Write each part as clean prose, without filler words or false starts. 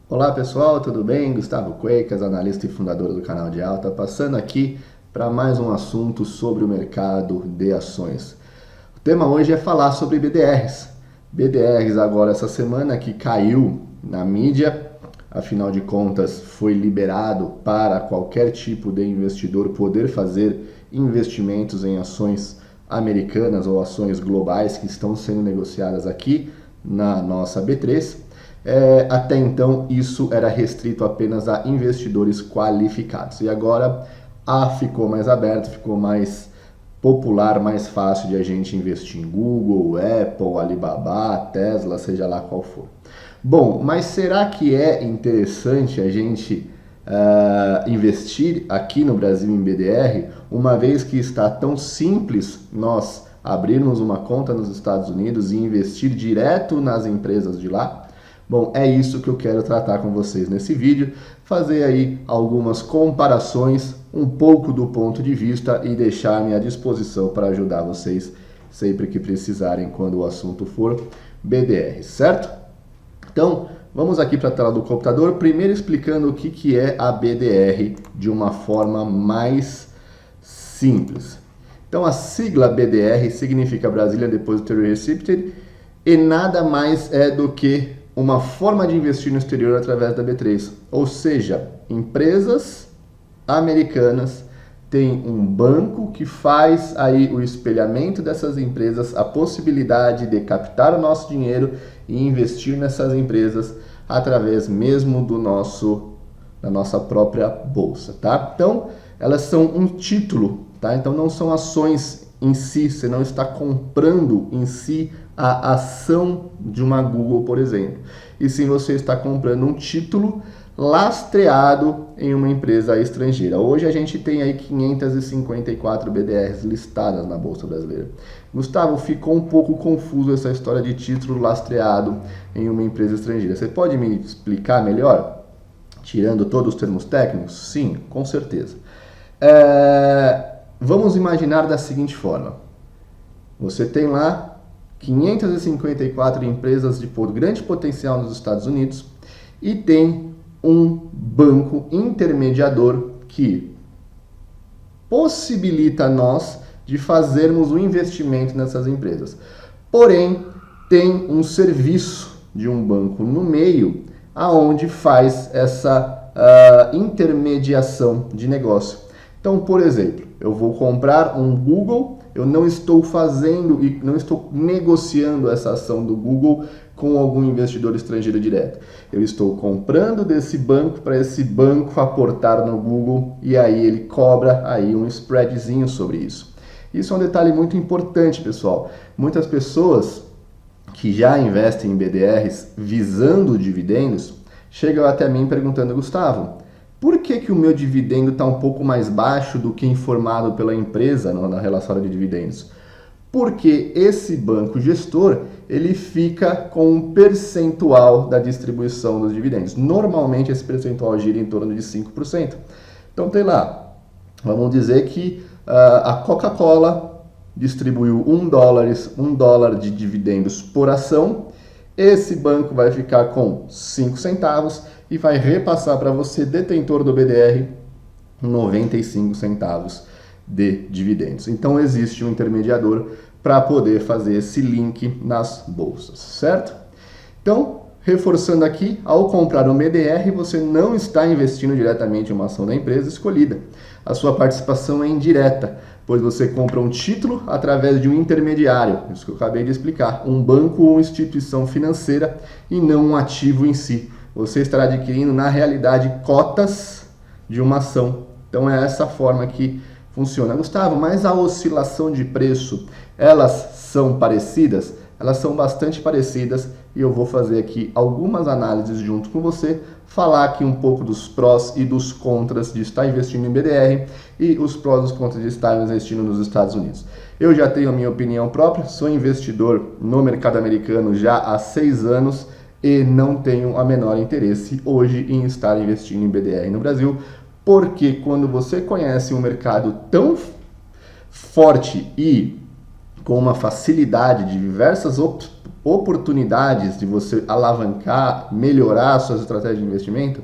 Olá pessoal, tudo bem? Gustavo Queikas, analista e fundador do canal de alta, passando aqui para mais um assunto sobre o mercado de ações. O tema hoje é falar sobre BDRs. BDRs agora essa semana que caiu na mídia, afinal de contas foi liberado para qualquer tipo de investidor poder fazer investimentos em ações americanas ou ações globais que estão sendo negociadas aqui na nossa B3. Até então isso era restrito apenas a investidores qualificados e agora ficou mais aberto, ficou mais popular, mais fácil de a gente investir em Google, Apple, Alibaba, Tesla, seja lá qual for. Bom, mas será que é interessante a gente investir aqui no Brasil em BDR, uma vez que está tão simples nós abrirmos uma conta nos Estados Unidos e investir direto nas empresas de lá? Bom, é isso que eu quero tratar com vocês nesse vídeo, fazer aí algumas comparações, um pouco do ponto de vista e deixar-me à disposição para ajudar vocês sempre que precisarem quando o assunto for BDR, certo? Então, vamos aqui para a tela do computador, primeiro explicando o que é a BDR de uma forma mais simples. Então, a sigla BDR significa Brazilian Depository Receipt e nada mais é do que uma forma de investir no exterior através da B3, ou seja, empresas americanas têm um banco que faz aí o espelhamento dessas empresas, a possibilidade de captar o nosso dinheiro e investir nessas empresas através mesmo da nossa própria bolsa, tá? Então, elas são um título, tá? Então não são ações em si, você não está comprando em si a ação de uma Google, por exemplo. E sim você está comprando um título lastreado em uma empresa estrangeira. Hoje a gente tem aí 554 BDRs listadas na Bolsa Brasileira. Gustavo, ficou um pouco confuso essa história de título lastreado em uma empresa estrangeira. Você pode me explicar melhor? Tirando todos os termos técnicos? Sim, com certeza. Vamos imaginar da seguinte forma. Você tem lá 554 empresas de grande potencial nos Estados Unidos e tem um banco intermediador que possibilita a nós de fazermos um investimento nessas empresas. Porém, tem um serviço de um banco no meio aonde faz essa intermediação de negócio. Então, por exemplo, eu vou comprar um Google, eu não estou fazendo e não estou negociando essa ação do Google com algum investidor estrangeiro direto. Eu estou comprando desse banco para esse banco aportar no Google e aí ele cobra aí um spreadzinho sobre isso. Isso é um detalhe muito importante, pessoal. Muitas pessoas que já investem em BDRs visando dividendos chegam até mim perguntando: Gustavo, por que o meu dividendo está um pouco mais baixo do que informado pela empresa na relatório de dividendos? Porque esse banco gestor, ele fica com um percentual da distribuição dos dividendos. Normalmente esse percentual gira em torno de 5%. Então tem lá, vamos dizer que a Coca-Cola distribuiu $1 de dividendos por ação. Esse banco vai ficar com 5 centavos e vai repassar para você, detentor do BDR, 95 centavos de dividendos. Então existe um intermediador para poder fazer esse link nas bolsas, certo? Então, reforçando aqui, ao comprar um BDR, você não está investindo diretamente em uma ação da empresa escolhida. A sua participação é indireta, pois você compra um título através de um intermediário, isso que eu acabei de explicar, um banco ou instituição financeira e não um ativo em si. Você estará adquirindo, na realidade, cotas de uma ação. Então é essa forma que funciona. Gustavo, mas a oscilação de preço, elas são parecidas? Elas são bastante parecidas e eu vou fazer aqui algumas análises junto com você, falar aqui um pouco dos prós e dos contras de estar investindo em BDR e os prós e os contras de estar investindo nos Estados Unidos. Eu já tenho a minha opinião própria, sou investidor no mercado americano já há 6 anos e não tenho a menor interesse hoje em estar investindo em BDR no Brasil, porque quando você conhece um mercado tão forte e com uma facilidade de diversas oportunidades de você alavancar, melhorar suas estratégias de investimento,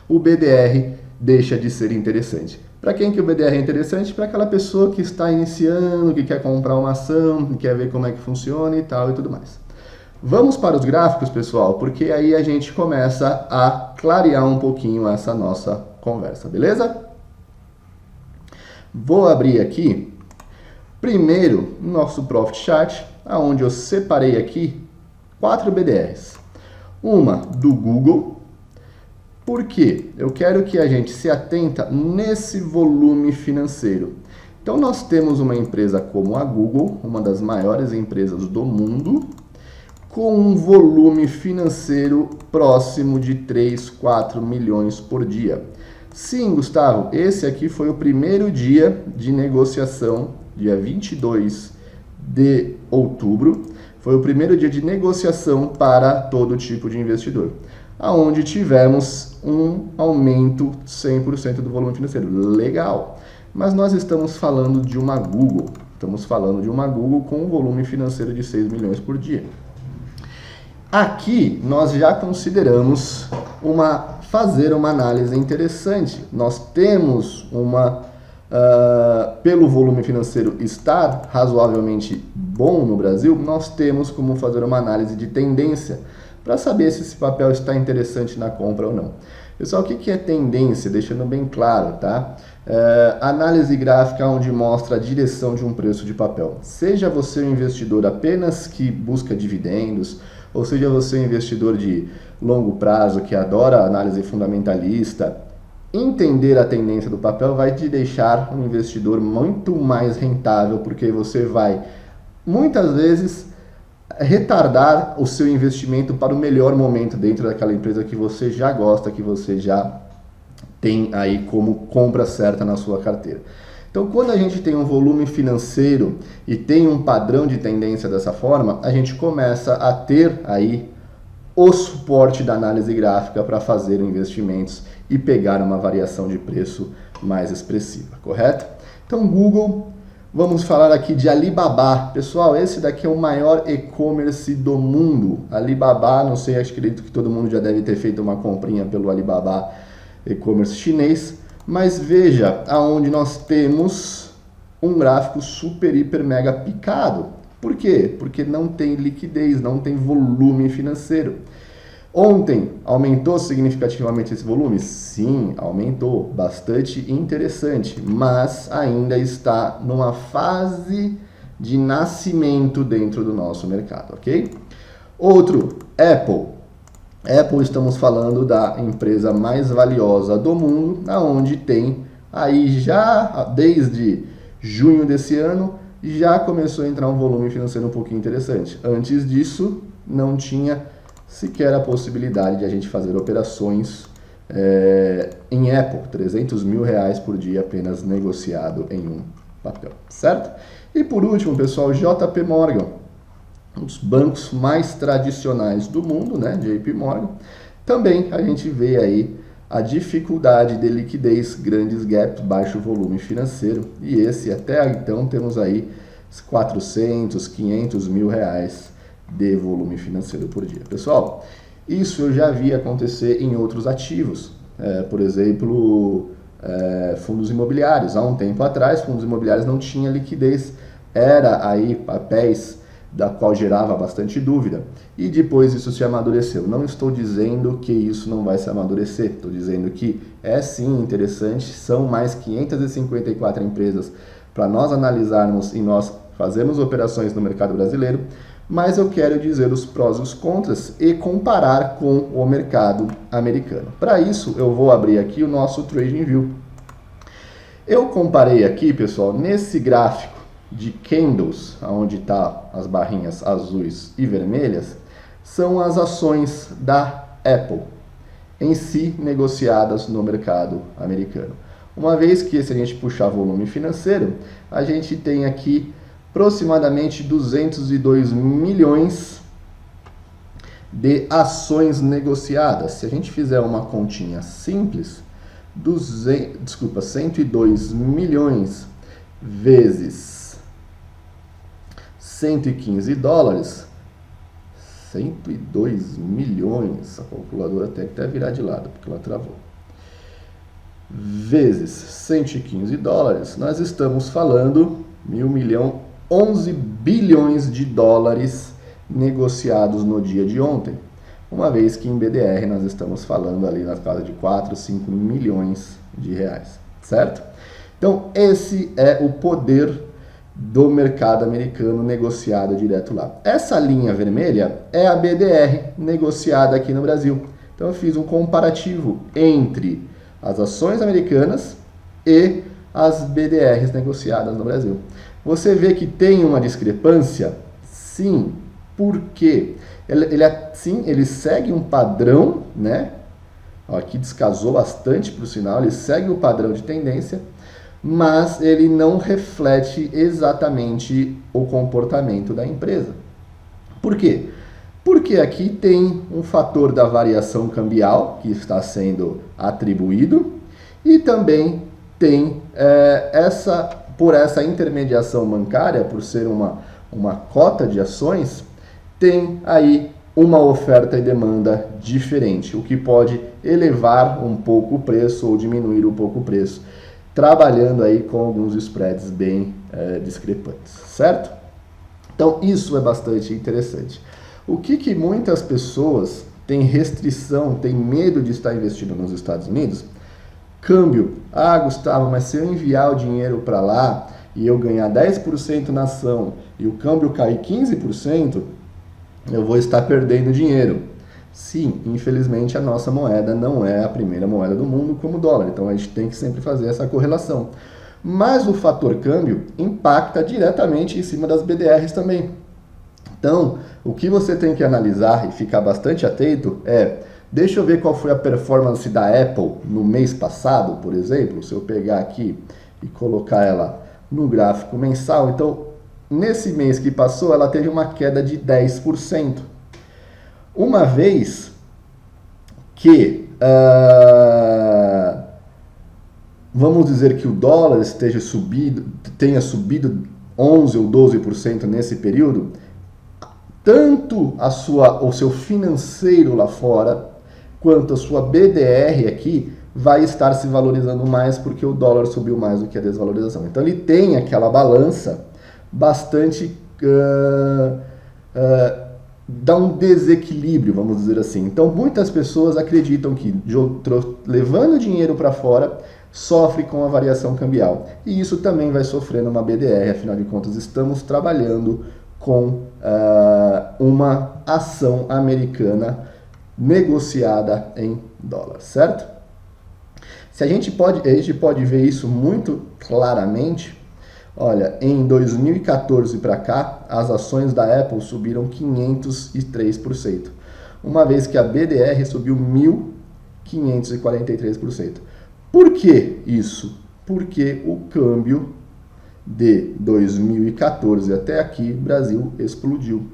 o BDR deixa de ser interessante. Para quem que o BDR é interessante? Para aquela pessoa que está iniciando, que quer comprar uma ação, que quer ver como é que funciona e tal e tudo mais. Vamos para os gráficos, pessoal, porque aí a gente começa a clarear um pouquinho essa nossa conversa, beleza? Vou abrir aqui, primeiro, nosso Profit Chart, onde eu separei aqui 4 BDRs. Uma do Google. Por quê? Eu quero que a gente se atenta nesse volume financeiro. Então, nós temos uma empresa como a Google, uma das maiores empresas do mundo, com um volume financeiro próximo de 3, 4 milhões por dia. Sim, Gustavo, esse aqui foi o primeiro dia de negociação, dia 22 de outubro, foi o primeiro dia de negociação para todo tipo de investidor, aonde tivemos um aumento 100% do volume financeiro. Legal! Mas nós estamos falando de uma Google. Estamos falando de uma Google com um volume financeiro de 6 milhões por dia. Aqui nós já consideramos fazer uma análise interessante. Nós temos pelo volume financeiro estar razoavelmente bom no Brasil, nós temos como fazer uma análise de tendência para saber se esse papel está interessante na compra ou não. Pessoal, o que é tendência? Deixando bem claro, tá? Análise gráfica onde mostra a direção de um preço de papel. Seja você um investidor apenas que busca dividendos, ou seja você um investidor de longo prazo que adora análise fundamentalista, entender a tendência do papel vai te deixar um investidor muito mais rentável, porque você vai, muitas vezes, retardar o seu investimento para o melhor momento dentro daquela empresa que você já gosta, que você já tem aí como compra certa na sua carteira. Então, quando a gente tem um volume financeiro e tem um padrão de tendência dessa forma, a gente começa a ter aí o suporte da análise gráfica para fazer investimentos e pegar uma variação de preço mais expressiva, correto? Então, Google, vamos falar aqui de Alibaba. Pessoal, esse daqui é o maior e-commerce do mundo. Alibaba, não sei, acredito que todo mundo já deve ter feito uma comprinha pelo Alibaba e-commerce chinês, mas veja aonde nós temos um gráfico super, hiper, mega picado. Por quê? Porque não tem liquidez, não tem volume financeiro. Ontem, aumentou significativamente esse volume? Sim, aumentou. Bastante interessante, mas ainda está numa fase de nascimento dentro do nosso mercado, ok? Outro, Apple. Apple, estamos falando da empresa mais valiosa do mundo, aonde tem aí já desde junho desse ano, já começou a entrar um volume financeiro um pouquinho interessante. Antes disso, não tinha sequer a possibilidade de a gente fazer operações em Apple, 300 mil reais por dia apenas negociado em um papel, certo? E por último, pessoal, JP Morgan, um dos bancos mais tradicionais do mundo, né, JP Morgan, também a gente vê aí a dificuldade de liquidez, grandes gaps, baixo volume financeiro, e esse até então temos aí 400, 500 mil reais de volume financeiro por dia. Pessoal, isso eu já vi acontecer em outros ativos, por exemplo, fundos imobiliários. Há um tempo atrás, fundos imobiliários não tinham liquidez, era aí papéis da qual gerava bastante dúvida, e depois isso se amadureceu. Não estou dizendo que isso não vai se amadurecer, estou dizendo que é sim interessante, são mais 554 empresas para nós analisarmos e nós fazermos operações no mercado brasileiro, mas eu quero dizer os prós e os contras e comparar com o mercado americano. Para isso, eu vou abrir aqui o nosso TradingView. Eu comparei aqui, pessoal, nesse gráfico de candles, onde está as barrinhas azuis e vermelhas, são as ações da Apple em si negociadas no mercado americano. Uma vez que, se a gente puxar volume financeiro, a gente tem aqui aproximadamente 202 milhões de ações negociadas. Se a gente fizer uma continha simples, 102 milhões vezes $115, 102 milhões, a calculadora tem que até virar de lado, porque ela travou, vezes $115, nós estamos falando 11 bilhões de dólares negociados no dia de ontem, uma vez que em BDR nós estamos falando ali na casa de 4, 5 milhões de reais, certo? Então esse é o poder do mercado americano negociado direto lá. Essa linha vermelha é a BDR negociada aqui no Brasil. Então eu fiz um comparativo entre as ações americanas e as BDRs negociadas no Brasil. Você vê que tem uma discrepância? Sim. Por quê? Ele segue um padrão, né? Aqui descasou bastante por sinal, ele segue o padrão de tendência, mas ele não reflete exatamente o comportamento da empresa. Por quê? Porque aqui tem um fator da variação cambial que está sendo atribuído e também tem por essa intermediação bancária, por ser uma cota de ações, tem aí uma oferta e demanda diferente, o que pode elevar um pouco o preço ou diminuir um pouco o preço, trabalhando aí com alguns spreads bem discrepantes, certo? Então isso é bastante interessante. O que muitas pessoas têm restrição, têm medo de estar investindo nos Estados Unidos? Câmbio. Ah, Gustavo, mas se eu enviar o dinheiro para lá e eu ganhar 10% na ação e o câmbio cair 15%, eu vou estar perdendo dinheiro. Sim, infelizmente a nossa moeda não é a primeira moeda do mundo como o dólar, então a gente tem que sempre fazer essa correlação. Mas o fator câmbio impacta diretamente em cima das BDRs também. Então, o que você tem que analisar e ficar bastante atento deixa eu ver qual foi a performance da Apple no mês passado, por exemplo, se eu pegar aqui e colocar ela no gráfico mensal. Então, nesse mês que passou, ela teve uma queda de 10%. Uma vez que, vamos dizer que o dólar tenha subido 11 ou 12% nesse período, tanto o seu financeiro lá fora, quanto a sua BDR aqui, vai estar se valorizando mais porque o dólar subiu mais do que a desvalorização. Então ele tem aquela balança bastante... dá um desequilíbrio, vamos dizer assim. Então muitas pessoas acreditam que levando dinheiro para fora sofre com a variação cambial. E isso também vai sofrer numa BDR, afinal de contas estamos trabalhando com uma ação americana negociada em dólar, certo? A gente pode ver isso muito claramente. Olha, em 2014 para cá, as ações da Apple subiram 503%, uma vez que a BDR subiu 1.543%. Por que isso? Porque o câmbio de 2014 até aqui, Brasil explodiu.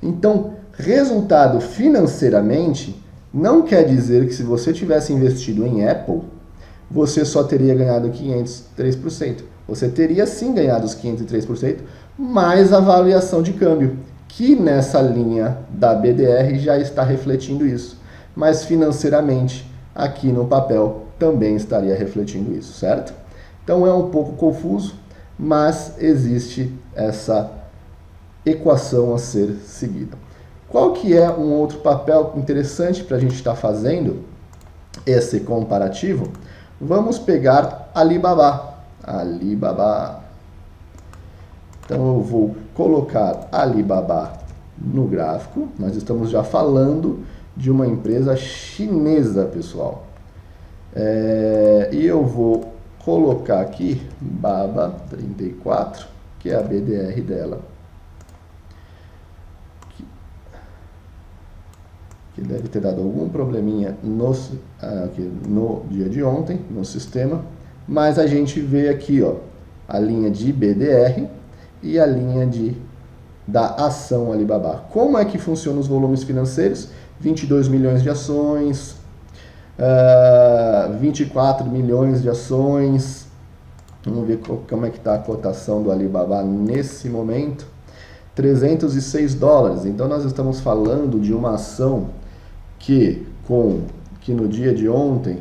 Então, resultado financeiramente, não quer dizer que se você tivesse investido em Apple, você só teria ganhado 503%. Você teria sim ganhado os 503%, mais a variação de câmbio, que nessa linha da BDR já está refletindo isso. Mas financeiramente, aqui no papel, também estaria refletindo isso, certo? Então é um pouco confuso, mas existe essa equação a ser seguida. Qual que é um outro papel interessante para a gente estar fazendo esse comparativo? Vamos pegar Alibaba. Então eu vou colocar Alibaba no gráfico. Nós estamos já falando de uma empresa chinesa, pessoal. E eu vou colocar aqui Baba 34, que é a BDR dela. Que deve ter dado algum probleminha no dia de ontem, no sistema. Mas a gente vê aqui, ó, a linha de BDR e a linha da ação Alibaba. Como é que funcionam os volumes financeiros? 22 milhões de ações, 24 milhões de ações. Vamos ver como é que está a cotação do Alibaba nesse momento. $306. Então nós estamos falando de uma ação que no dia de ontem,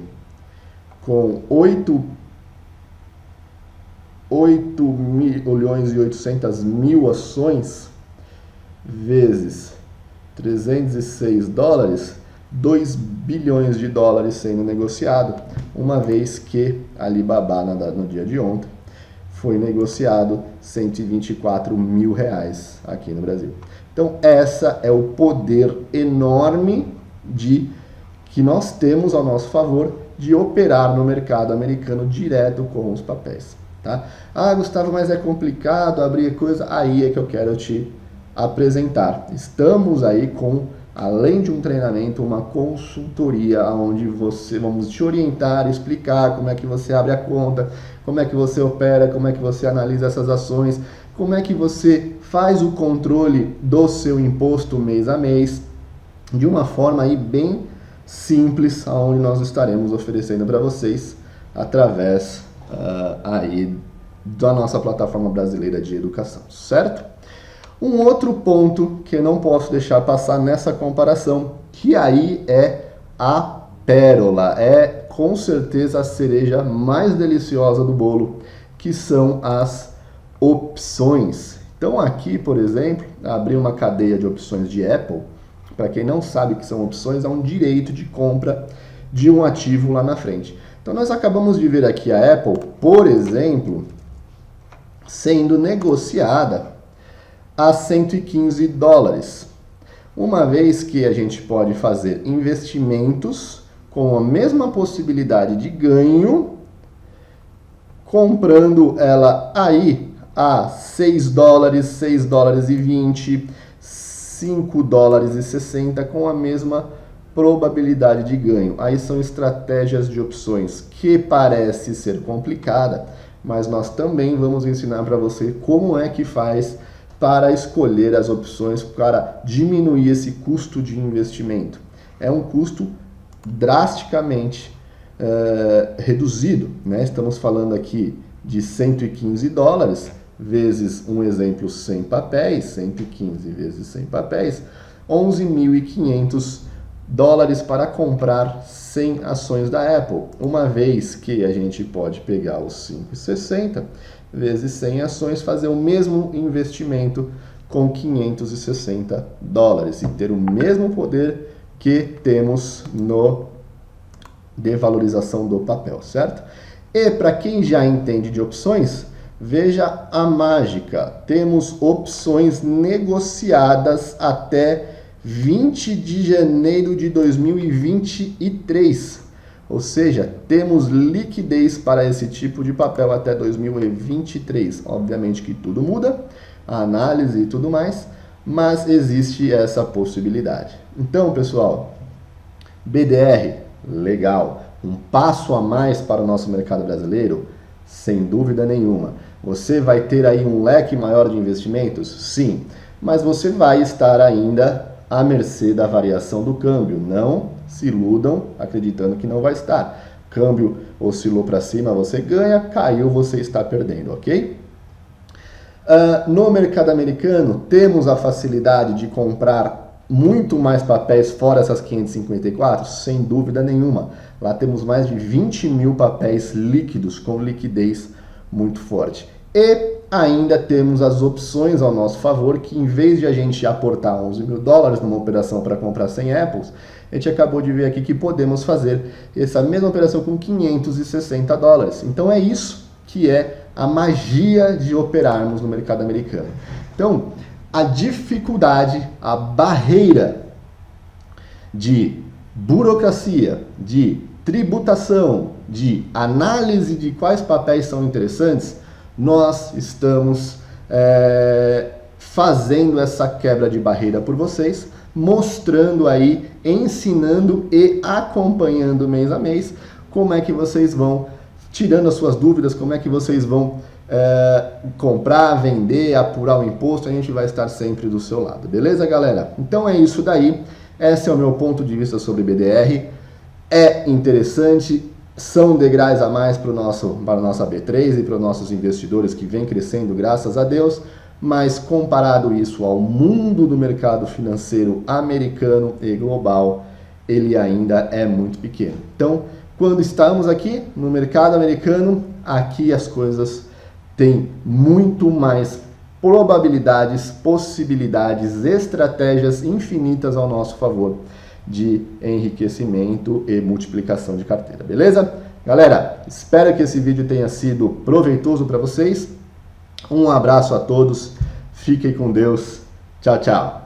com 8.800.000 ações, vezes $306, $2 bilhões sendo negociado, uma vez que a Alibaba no dia de ontem foi negociado R$124 mil aqui no Brasil. Então essa é o poder enorme que nós temos ao nosso favor de operar no mercado americano direto com os papéis. Tá? Ah, Gustavo, mas é complicado abrir coisa. Aí é que eu quero te apresentar. Estamos aí com, além de um treinamento, uma consultoria onde vamos te orientar, explicar como é que você abre a conta, como é que você opera, como é que você analisa essas ações, como é que você faz o controle do seu imposto mês a mês, de uma forma aí bem simples, onde nós estaremos oferecendo para vocês através aí da nossa plataforma brasileira de educação, certo? Um outro ponto que eu não posso deixar passar nessa comparação, que aí é a pérola, é com certeza a cereja mais deliciosa do bolo, que são as opções. Então aqui, por exemplo, abri uma cadeia de opções de Apple. Para quem não sabe o que são opções, é um direito de compra de um ativo lá na frente. Então nós acabamos de ver aqui a Apple, por exemplo, sendo negociada a $115. Uma vez que a gente pode fazer investimentos com a mesma possibilidade de ganho, comprando ela aí a $6, $6,20, $5,60 com a mesma probabilidade de ganho. Aí são estratégias de opções que parece ser complicada, mas nós também vamos ensinar para você como é que faz para escolher as opções para diminuir esse custo de investimento. É um custo drasticamente reduzido, né? Estamos falando aqui de $115 vezes, um exemplo, 100 papéis, 115 vezes 100 papéis, $11.500 para comprar 100 ações da Apple, uma vez que a gente pode pegar os 5,60 vezes 100 ações, fazer o mesmo investimento com $560 e ter o mesmo poder que temos no de valorização do papel, certo? E para quem já entende de opções, veja a mágica. Temos opções negociadas até 20 de janeiro de 2023. Ou seja, temos liquidez para esse tipo de papel até 2023. Obviamente que tudo muda, a análise e tudo mais, mas existe essa possibilidade. Então, pessoal, BDR, legal. Um passo a mais para o nosso mercado brasileiro? Sem dúvida nenhuma. Você vai ter aí um leque maior de investimentos? Sim, mas você vai estar ainda à mercê da variação do câmbio. Não se iludam acreditando que não vai estar. Câmbio oscilou para cima, você ganha, caiu, você está perdendo, ok? No mercado americano, temos a facilidade de comprar muito mais papéis fora essas 554? Sem dúvida nenhuma. Lá temos mais de 20 mil papéis líquidos com liquidez muito forte. E ainda temos as opções ao nosso favor, que em vez de a gente aportar $11 mil numa operação para comprar 100 Apples, a gente acabou de ver aqui que podemos fazer essa mesma operação com $560. Então é isso que é a magia de operarmos no mercado americano. Então, a dificuldade, a barreira de burocracia, de tributação, de análise de quais papéis são interessantes, nós estamos fazendo essa quebra de barreira por vocês, mostrando aí, ensinando e acompanhando mês a mês como é que vocês vão, tirando as suas dúvidas, como é que vocês vão comprar, vender, apurar o imposto. A gente vai estar sempre do seu lado, beleza, galera? Então é isso daí, esse é o meu ponto de vista sobre BDR. É interessante, são degraus a mais para a nossa B3 e para os nossos investidores que vem crescendo, graças a Deus, mas comparado isso ao mundo do mercado financeiro americano e global, ele ainda é muito pequeno. Então, quando estamos aqui no mercado americano, aqui as coisas têm muito mais probabilidades, possibilidades, estratégias infinitas ao nosso favor de enriquecimento e multiplicação de carteira, beleza? Galera, espero que esse vídeo tenha sido proveitoso para vocês. Um abraço a todos, fiquem com Deus, tchau, tchau!